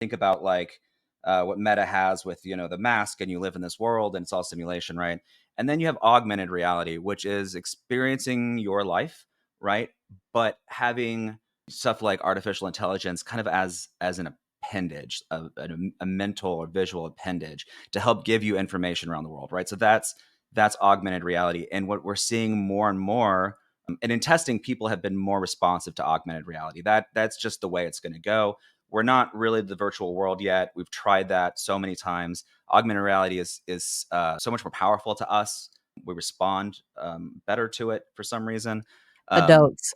Think about like what Meta has with the mask, and you live in this world, and it's all simulation, right? And then you have augmented reality, which is experiencing your life, right? But having stuff like artificial intelligence kind of as an appendage, a mental or visual appendage to help give you information around the world, right? So that's augmented reality, and what we're seeing more and more. And in testing, people have been more responsive to augmented reality. That's just the way it's going to go. We're not really the virtual world yet. We've tried that so many times. Augmented reality is so much more powerful to us. We respond better to it for some reason. Um,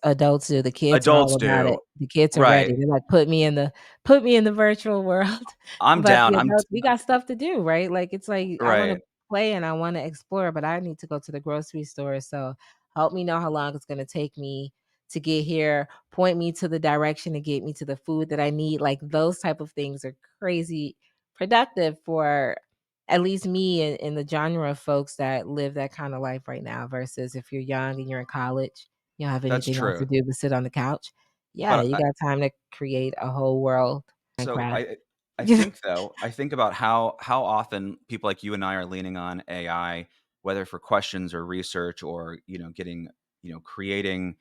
Adults do, the kids are all Adults about it. do, The kids are ready. right? They're like, "Put me in the virtual world." I'm But down. the adults, we got stuff to do, right? Like, it's like, I wanna Right. play and I wanna explore, but I need to go to the grocery store, so help me know how long it's gonna take me to get here, point me to the direction to get me to the food that I need, like, those type of things are crazy productive for at least me in the genre of folks that live that kinda life right now versus if you're young and you're in college, you don't have That's anything else to true. do but sit on the couch. Yeah, But you got time to create a whole world, so Minecraft. I think though, I think about how often people like you and I are leaning on AI, whether for questions or research or getting creating.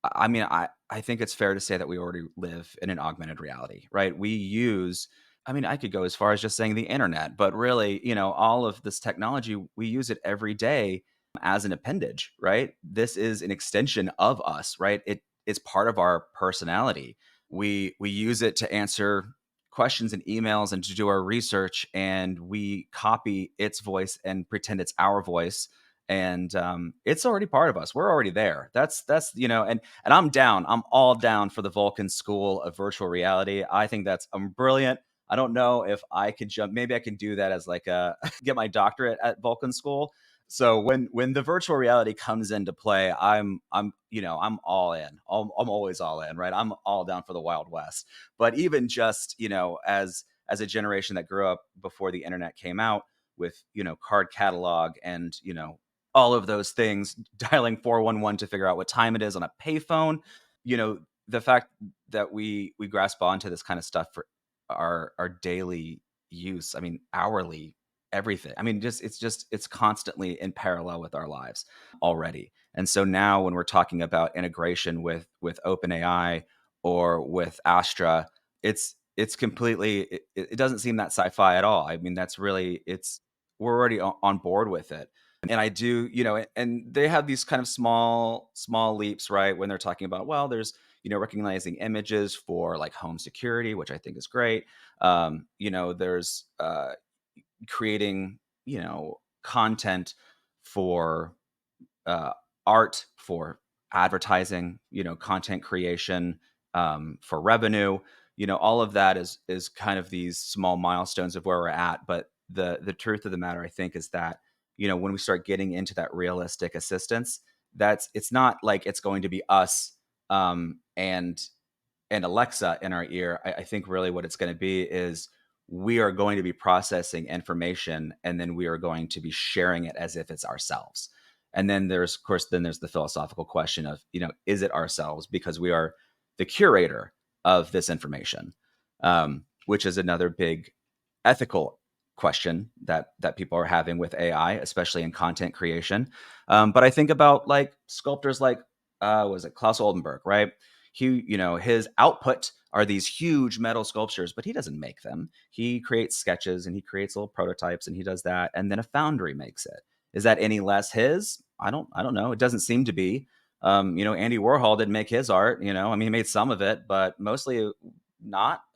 I mean, I think it's fair to say that we already live in an augmented reality, right? We use, I mean, I could go as far as just saying the internet, but really, all of this technology, we use it every day as an appendage, right? This is an extension of us, right? It is part of our personality. We use it to answer questions and emails and to do our research, and we copy its voice and pretend it's our voice, and it's already part of us. We're already there. And I'm down. I'm all down for the Vulcan school of virtual reality. I think that's brilliant. I don't know if I could jump. Maybe I can do that as like a get my doctorate at Vulcan school. So when the virtual reality comes into play, I'm all in. I'm always all in, right? I'm all down for the Wild West. But even just as a generation that grew up before the internet came out with card catalog and all of those things, dialing 411 to figure out what time it is on a payphone. You know, the fact that we grasp onto this kind of stuff for our daily use. I mean, hourly, everything. I mean, it's constantly in parallel with our lives already. And so now when we're talking about integration with OpenAI or with Astra, it's completely it doesn't seem that sci-fi at all. I mean, that's really it's we're already on board with it. And I do, and they have these kind of small leaps, right? When they're talking about, well, there's, recognizing images for like home security, which I think is great. There's creating, content for uh, art, for advertising, content creation, for revenue. All of that is kind of these small milestones of where we're at. But the truth of the matter, I think, is that when we start getting into that realistic assistance, it's not like it's going to be us and Alexa in our ear. I think really what it's going to be is we are going to be processing information, and then we are going to be sharing it as if it's ourselves. And then there's, of course, then there's the philosophical question of, is it ourselves because we are the curator of this information, which is another big ethical question that people are having with AI, especially in content creation. But I think about like sculptors like was it Klaus Oldenburg, right? His output are these huge metal sculptures, but he doesn't make them. He creates sketches and he creates little prototypes and he does that, and then a foundry makes it. Is that any less his? I don't know. It doesn't seem to be. Andy Warhol didn't make his art. I mean, he made some of it, but mostly not.